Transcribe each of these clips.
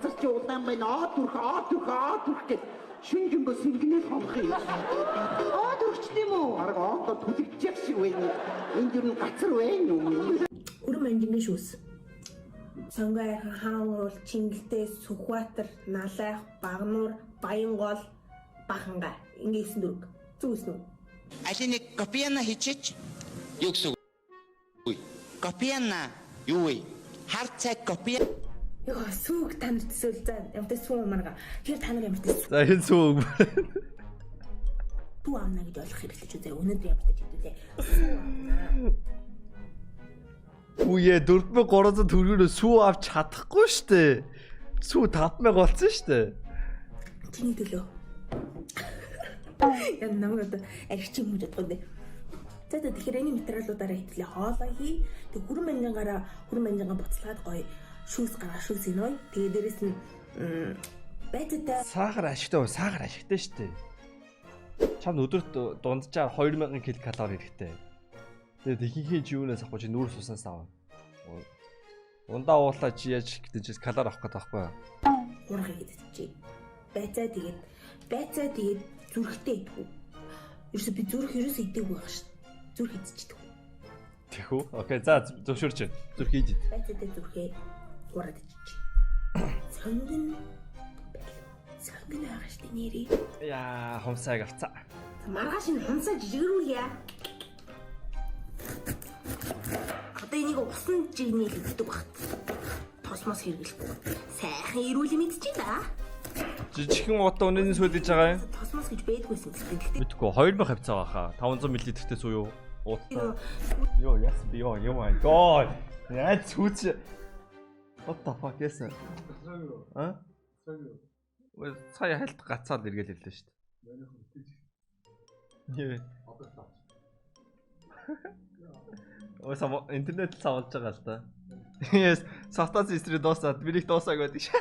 газар чи удаан байна. Оод гэж шин жимбо сэргэнэл хомх юм. Оод өрчлөө юм уу? Арга оодо түлэгчих шиг байна. Энд юу газар байна уу? Өрөм анжингийн шүүс. Сонгой хаан Чингэлтэй Сүхбаатар, Налайх, Багнуур, Баянгол, Баханга. Ингэсэн дөрөв. Зүгсэн үү? Алин нэг копиана хийчих. Юу гэсэн үг? Копиана юу вэ? Хар цаг копи. Йоо, сүүг танд төсөөл за. Ямтай сүү марга. Тэр та нар ямтай сүү. За энэ сүүг. Түү амна гэж ойлгох хэрэгтэй ч үзээ. Өнөөдөр ямтай ч хэдүүлээ. Сүү амна. Үе 4300 төгрөгөөр сүү авч чадахгүй штэ. Сүү 5000 болсон штэ. Чиний төлөө. Яа намайг архич юм гэж бодгоо. За тэгэхээр энэ материалуудаараа хэвлээ хоолой хий. Тэг хүрэн манжангаа буцалгаад гоё шүүс гараа шүүс инөө. Тэгээ дээрэс нь байцаатай Сахар ашигтай штэ. Чамд өдөрт дунджаар 2000 ккал хэрэгтэй. Тэгээд ихэнх чи юунаас авахгүй чи нүүрс уснаас аваа. Ундаа уулаа чи яаж гэдэг чи калор авах гэдэг байхгүй юу? урах гэдэг чи. Байцаа тэгээд зүрхтэй идэх үү? Ерөөсө би зүрх идэх байх шүү. Зүрх идчихдэг. Тэгэх үү? Окей, за зөвшөөрч байна. Зүрх идэх. Байцаатай зүрхээ ураад идчих. Сонгон байгаа шүү дээ нэрээ. Яа, хумсааг авцаа. Маргааш нь хумсаа жижигрүүлье. Одоо энийг усан жигнэл гэдэг баг. Тосмос хэрэглэхгүй. Сайхан ирүүл мэдчихэе. Жижигхэн удаа өнөөний сүйд иж байгаа юм. Тосмос гэж байдгүйсэн гэхдээ Мэдгүй 2000 хавцаа баха. 500 мл-тэй сүү юу? Уутаа. Йоо, яс би ёо, my god. Яа цүүч. What the fuck yes. А? Вэ сая хальт гацаад эргэл хэллээ шүү дээ. Ой само интернет савлж байгаа л да. Yes, софтац истрээ дуусаад бинийг дуусааг байдаг ш.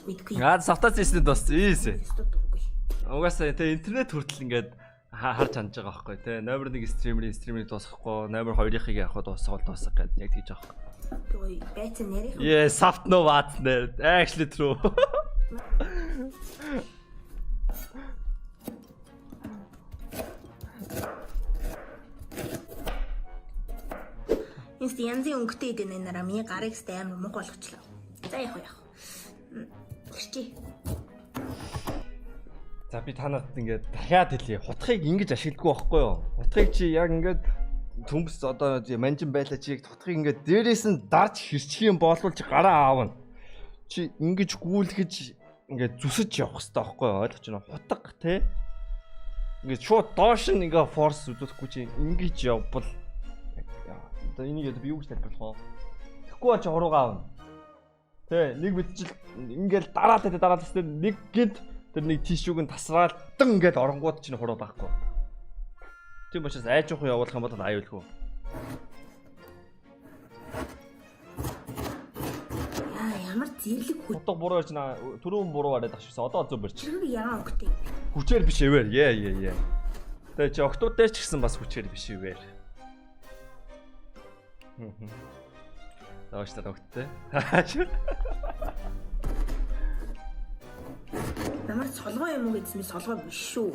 мэдгүй. Аа софтац истрээ дууссан. Ийс. Дургүй. Угаасаа тэ интернет хүртэл ингээд харж хандж байгаа байхгүй те. Номер 1 стримерийг дуусгахгүй, номер 2-ыг яг дуусгал дуусгах гэдэг яг тийж байгаа. Ой, байцаа нарийн. Yeah, soft no what's there. Actually true. Инст янзын өнгөтэй идэх нэраа миний гарыг амар муг болгочлоо. За яах. Гэрчи. За би танад ингээд дахиад хэлье. Хутгийг ингэж ашигладаггүй байхгүй юу? Хутгийг чи яг ингээд төмс одоо манжин байлаа чи хутгийг ингээд дээрээс нь дарж хэрчих юм болвол чи гараа аавна. Чи ингэж гүйлгэж ингээд зүсэж явах хэрэгтэй байхгүй юу? Ойлгож байна уу? Хутга те. Ингээд шууд доош нь ингээ форс үзүүлэхгүй чи ингэж явбал одоо энийг би юу гэж тайлбарлах вэ? Тэгэхгүй бол чи хуруугаа аавна. Тэ нэг мэдчил ингээл дараад тест нэг гид тэр нэг тишүүг нь тасраал дан ингээл оронгууд чинь хуруу байхгүй. Тийм учраас айж явах явуулах юм бол аюулгүй. Яа ямар зэрлэг Утга буруу ярьж наа түрүүн буруу яриад ахшивсан. Одоо зөв барьж. хүчрэг яа өнгөтэй. Хүчээр биш ивэр. Яа. Тэгээ чи октод дээр ч гэсэн бас хүчээр биш ивэр. Дааштай огттэй. Намайг солгоо юм уу гэсэн би солгоо биш шүү.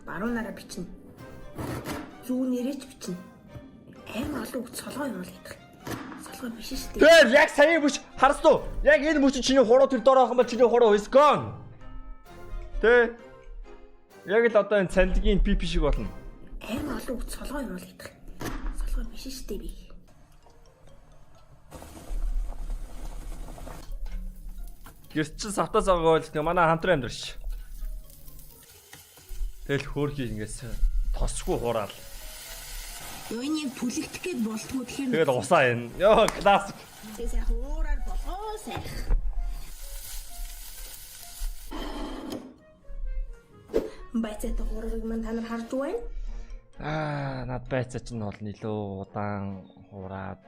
Баруунаараа бичнэ. Зүү нэрэж бичнэ. Амар олон үг солгоо юм уу гэдэг. Солгоо биш шүү дээ. Тэр яг сая бүч харстуу. Яг энэ бүч чиний хуруу тэр доор авах юм бол чиний хуруу is gone. Тэ. Яг л одоо энэ цандгийн PP шиг болно. Амар олон үг солгоо юм уу гэдэг. Солгоо биш шүү дээ би. Гэрч чин савтаа цагааг ойлт манай хамтран амьдраш. Тэгэл хөөрхий ингээс тосгүй хураал. Юунийг түлэгдэх гээд болтгоо тэгэхээр Тэгэл усаа энэ. Йоо классик. Тэгээ хуураар болоо сайх. Байцаатай хуурыг мань та нар харж байна? Над байцаа чинь бол нэлөө удаан хураад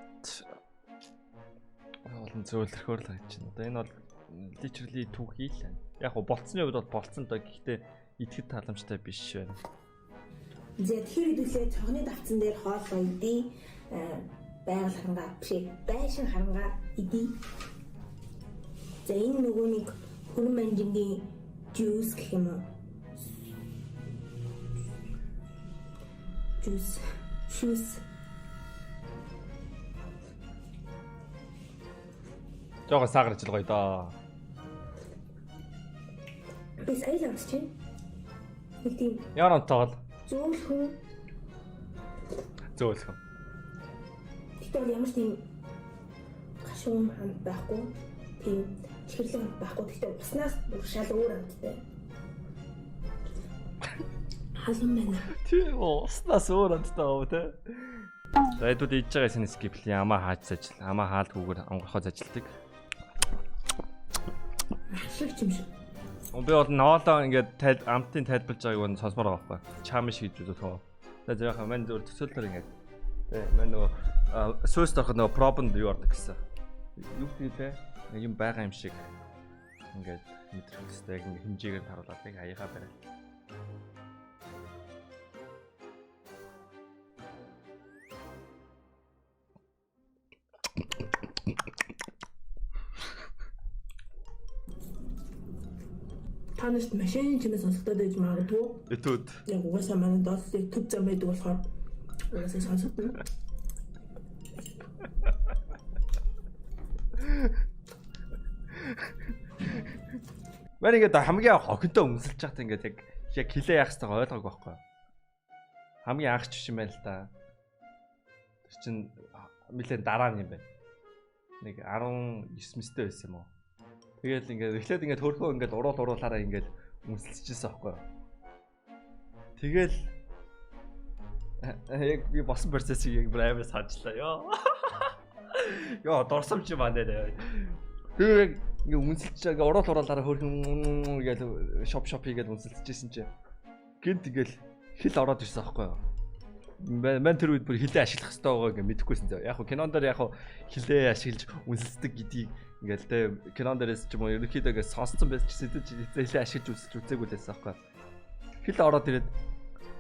олон зөөлрөхөр л гэж байна. Одоо энэ бол literally түүхий л. Яг го болцсны үед бол болцсон доо гэхдээ идэхэд таламжтай биш байна. За тэгэхээр хэдүүлээ цогны давцсан дээр хоол идээ. Байгаль харангаа биш байшин харангаа идээ. За энэ нөгөө нэг хүрэн манжингийн juice гэх юм уу? Juice. Жогоо саагарч л гоё доо. Би сая л амсч байна. Нэг тийм Ямар онцгой. зөөлхөн. Тэгвэл ямар тийм гашуун хамт байхгүй. Тийм чихэрлэг хамт байхгүй. Тэгвэл уснаас шал өөр амттай. Халуун байна. Тийм уснаас өөр онцтой оо те. За эдүүд ийж байгаа син скипли амаа хааж ажил. Амаа хаалгүйгээр онгорхоз ажилтдаг. Шиг юм шиг. Би бол ноолоо ингээд амтын тайлбарж байгааг нь сонсомоор байгаа байхгүй. Чам шиг гэж бодох. За яахан мань зөв төсөөлтөр ингээд. Тэ мань нөгөө сөөс дорох нөгөө пробонд юу ордог гэсэн. Юу гэдэг те юм байгаа юм шиг ингээд мэдрэх хэвээр яг ингээд хэмжээгээр харуулдаг аяга барай. Танаас машин чимээ сонсогдоод байж магадгүй. Этүүд. Яг угаасаа манай доотлыг төв зам байдаг болохоор угаасаа сонсогдно. Мань ингээд хамгийн хохинтой өмсөлж байхдаа ингээд яг хилээ яах хэвээр ойлгоогүй байхгүй. Хамгийн анх ч юм байна л да. Тэр чин нэлээд дараа нь юм байна. Нэг 19 мэстэй байсан юм уу? Тэгэл ингээд эхлээд ингээд хөрхөө ингээд уруулаараа ингээд өмсөлчихсэн байхгүй. Тэгэл яг би босон процессыг яг амар санджлаа ёо. Ёо дурсамж юм байна нэ. Тэгээ ингээд өмсөлч ингээд уруулаараа хөрхөн ингээд шоп хийгээд өмсөлчихсэн чинь гинт ингээд хил ороод ирсэн байхгүй. Мэн тэр үед бүр хилээ ашиглах хэрэгтэй байгаа ингээд мэдэхгүйсэн. Яг хөө кинон дээр яг хөө хилээ ашиглаж үнсэлдэг гэдгийг ингээд тэ кинон дээрээс ч юм уу ерөнхийдөө ингээд сонсцсон байсан ч хилээ ашиглаж үзээгүй л байсан байхгүй. Хил ороод ирээд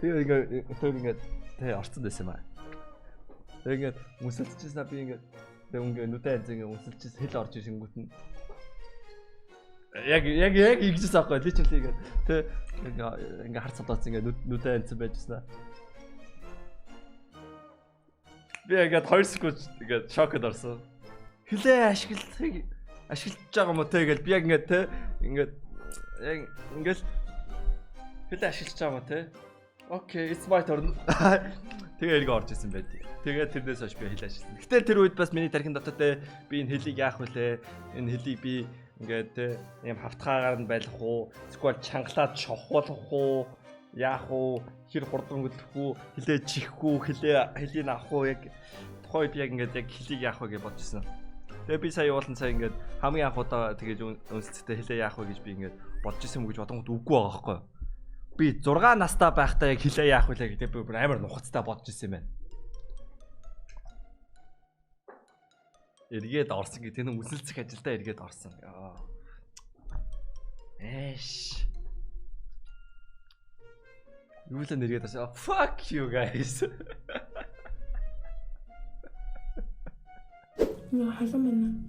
тэгээ ингээд тэ орцсон байсан юм аа. Тэгээ ингээд үнсэлчихсэн би ингээд тэг ингээд нүдэ анз ингээд үнсэлчихсэн хил орж ирэнгүүт нь яг игжсэн байхгүй. Ли ч л ингээд тэ ингээд харц цадаац ингээд нүдэ анз байжснаа. Би ингээд 2 секунд ингээд шокод орсон. Хилээ ашиглаж байгаа юм уу те гэж би яг ингээд те ингээд яг ингээд хилээ ашиглаж байгаа юм уу те. Окей, it's my turn. Тэгээ эргөө орж исэн байд. Тэгээ тэрнээс хойш би хилээ ашигласан. Гэтэл тэр үед бас миний тархин дотор те би энэ хилийг яах вүлээ? Энэ хилийг би ингээд те юм хавтгаагаар нь байлгах уу? Эсвэл чангалаад шохуулах уу? Яах уу? Хэр хурдан хөдлөх үү? Хилээ чихэх үү? Хилийг авах уу? Яг тухайн үед яг ингээд яг хилийг яах вэ гэж бодчихсон. Тэгээ би сая уулын цаа ингээд хамгийн анх удаа тэгэж үнсэлцтэй хилээ яах вэ гэж би ингээд бодож исэн юм гэж бодонгод үгүй байгаа байхгүй. Би 6 настай байхдаа яг хилээ яах вэ гэдэг би бүр амар нухацтай бодож исэн юм байна. Эргээд орсон гэдэг нь үнсэлцэх ажилдаа эргээд орсон. Эш. Юу л нэргээд асаа. Fuck you guys. Яа халуун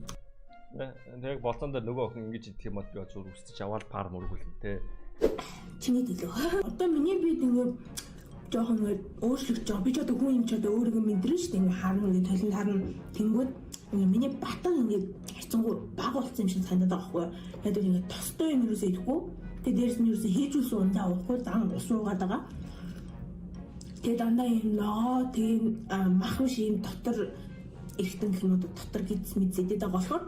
байна. Яг болцон дээр нөгөө охин ингэж идэх юм бол би зөв үсчих аваад пар мөргүүлнэ те. Чиний дэлгөө. Одоо миний бид ингээд жоохон өөрчлөгдөж байгаа. Би ч одоо хүн юм ч одоо өөрийгөө мэдрэн шүү дээ. Ингээд харна ингээд толинд харна. Тэнгүүд ингээд миний батан ингээд хайцангуу баг болсон юм шиг санагдаад байгаа байхгүй юу. Яг л ингээд тостой юм юусоо идэхгүй. Тэгээ дээрс нь юусоо хийж үлсэн ундаа уухгүй дан ус уугаад байгаа. Тэгээ дандаа юм ноо тэгээ мах биш юм дотор эргэтэн гэнүүд дотор гидс мэдзэдэд байгаа болохоор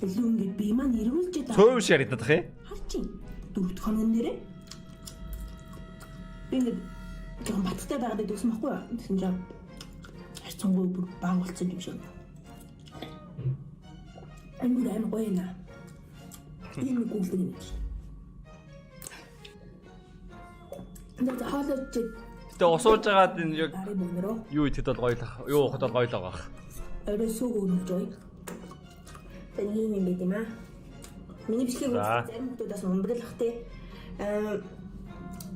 илүү ингээд би маань эргүүлж байгаа. Цөв шиг яригдах юм. Харчин 4 хоног нэрээ би ингээд жоохон баттай байгаад идсэн байхгүй юу? Тэгсэн чинь хайцангуй бүр баг болсон юм шиг. Энд амар гоё наа. Энэ гүйлдэг юм чи. Энд хаалж Гэтэ усуулж байгаад энэ яг юу идэхэд бол гоёлах. Юу ухад бол гоёлоо байгаа. Орой сүүг өрнөж ой. Тэний юм бид юм аа. Миний бичлэг зарим хүмүүсээс унбарлах те.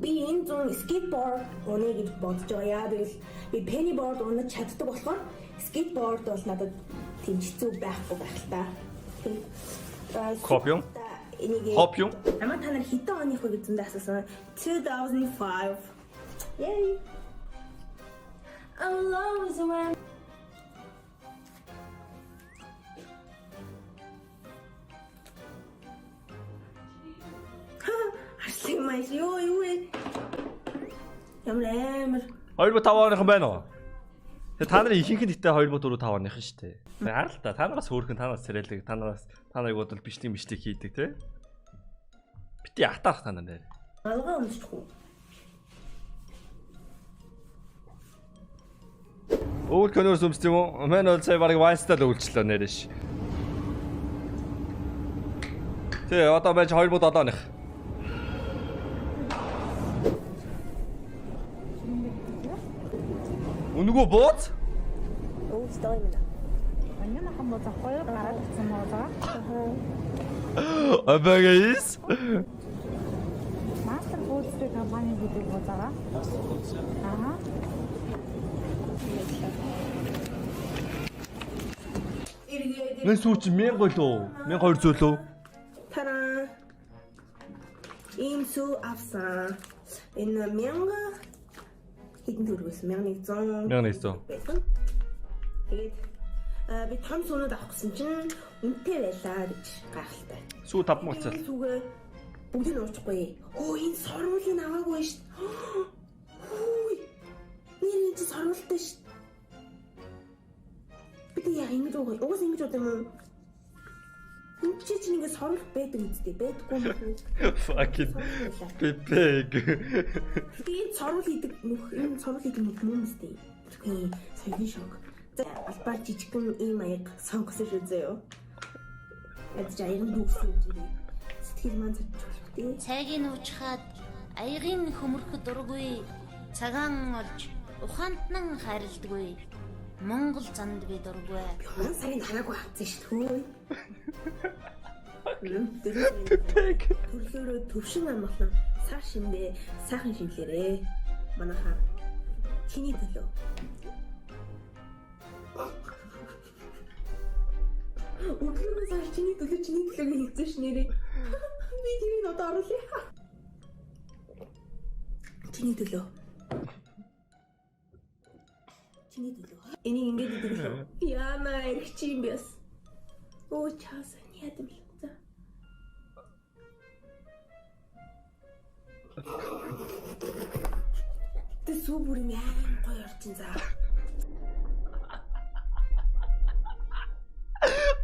Би энэ зүүн скейтборд унаа гэж бодож байгаа. Яа гэвэл би пенниборд унаж чаддаг болохоор скейтборд бол надад тийм хэцүү байхгүй байх л та. Копиум? Энийг Копиум? Амаа та нар хэдэн оных вэ гэж зөндөө асуусан. 2005. Yay. Allah is around. Арслан маш юу вэ? Ямар 2005 оныхан байна уу? Тэгээ та нарын ихэнх нь гэтээ 2004 5 оныхан шүү дээ. Арал та нараас хөөрхөн танаас царайлаг та нарыг бодвол бичлэг хийдэг те. Бити атаах та нар дээр. алгаа өмсөхгүй. Өөр киноос өмсдөг юм уу? Мэн бол сая барыг Вайнстал үйлчлээ нэрэж. Тэгээ одоо байж 2007 оных. Үнэгүй бууз? Өөстэй юм. Аньяна хамбо захгүй гараад ирсэн байгаа. Абагайс. Мастер фудс компани гэдэг байгаа. Аа. Нэн сүүч 1000 лөө. 1200 лөө. Тараа. Имсүү авсан. Энэ 1000 хэдэн төгрөгөөс 1100. 1100. Тэгээд би том сунууд авах гэсэн чинь үнэтэй байлаа гэж гайхалтай. Сүү 5 мөцөл. Сүүгээ бүгдийг нь уучахгүй. Оо энэ сорволыг аваагүй шүү дээ. Хөөе. Нэр энэ сорволтой шүү. Би яа ингэж уу? Уус ингэж уу юм уу? Энд чи ингэ сорвол байдаг үстэй. Байдаггүй юм. Fucking пипэг. Би сорвол хийдэг нөх энэ сорвол хийдэг юм үстэй. Тэгвэл сайн шок. За албаар жижигхэн ийм аяг сонгосон шүү зөө. Ядж аян дүүсэн юм. Сэтгэл маань зочилж тий. Цайгийг уучхаад аягийн хөмөрөхөд дургүй цагаан олж ухаантан харилдаггүй Монгол занд би дургүй. Мөн сарын хараагүй хатсан шүү дээ. Пипэг. Төрлөөрөө төвшин амгалан сар шиндээ сайхан шинлээрээ. Манайхаа чиний төлөө. Өглөө сар чиний төлөө хийсэн ш нэрээ. Би тэрийг одоо оруулъя. Чиний төлөө. Чиний төлөө. Энийг ингэж гэдэг шүү. Яна эргэж юм бяс. Оо чаасан яд юм за. Тэ сүүбүр юм гоё орчин за.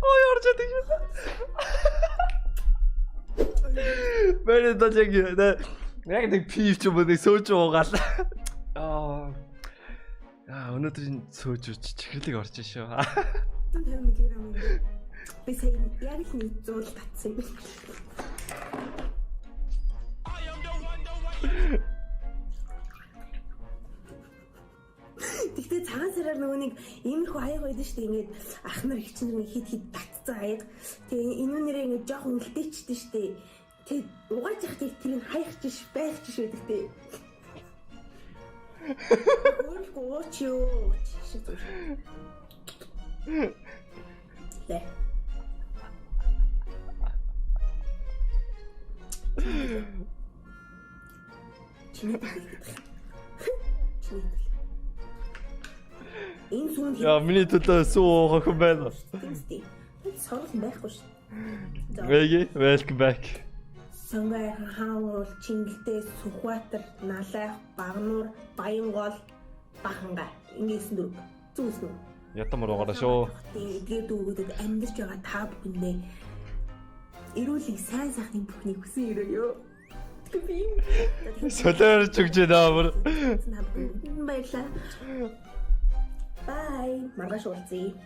Ой орж идэг шүү. Мэрэ дажиг яг нэг пив ч юм уу нэг сөөж уугаал. Өнөөдрийн сөөж чихэрлэг орж шүү. 50 мг. Би сая яг л нэг 100 татсан юм. Тэгтээ цагаан сараар нөгөө нэг иймэрхүү аяг байдаг шүү дээ. Ингээд ах нар хичнээн нэг хид татцсан аяг. Тэгээ энэ нэрээ ингээд жоох өнгөлтэйчтэй шүү дээ. Тэгээд угааж явах тэр нь хаях чиш байх чиш байдаг дээ. Гооч юу чиш зүр. Лэ. Чиний энэ сүүнд Яа миний төлөө сүү уух байна. сорол байхгүй шүү. Вэги, welcome back. Сонгой хаавал Чингэлтэй Сүхбаатар, Налайх, Багнуур, Баянгол, Баханга. Ингэсэн дөрөв. Зүгсэн үү? Ятамар угаараа шүү. Тэгээд дүүгүүдэд амьдарч байгаа та бүхэндээ эрүүлэг сайн сайхны бүхнийг хүсэн өрөөё. Солиорч өгч байна. Баярлалаа. Bye. Маргааш уулзъя.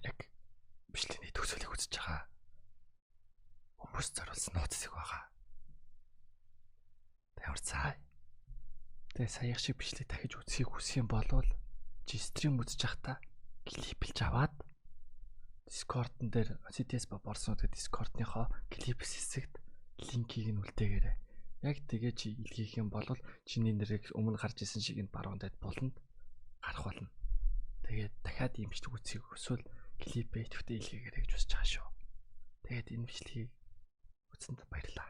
Яг бичлэгийн төгсөлийг үзэж байгаа. Хүмүүс зориулсан нууцсыг байгаа. Ямар цай. Тэгээ саяхан шиг бичлэг дахиж үзхийг хүсэх юм бол чи стрим үзэж байхдаа клипэлж аваад Discord-н дээр CTS борсон гэдэг Discord-ныхоо клипс хэсэгт линкийг нь үлдээгээрэй. Яг тэгээ чи илгээх юм бол чиний нэрийг өмнө гарч исэн шиг энэ баруун дээд буланд гарах болно. Тэгээд дахиад ийм бичлэг үзье эсвэл клипээ идэвхтэй илгээгээрэй гэж хүсэж байгаа шүү. Тэгээд энэ бичлэгийг үзсэнд баярлалаа.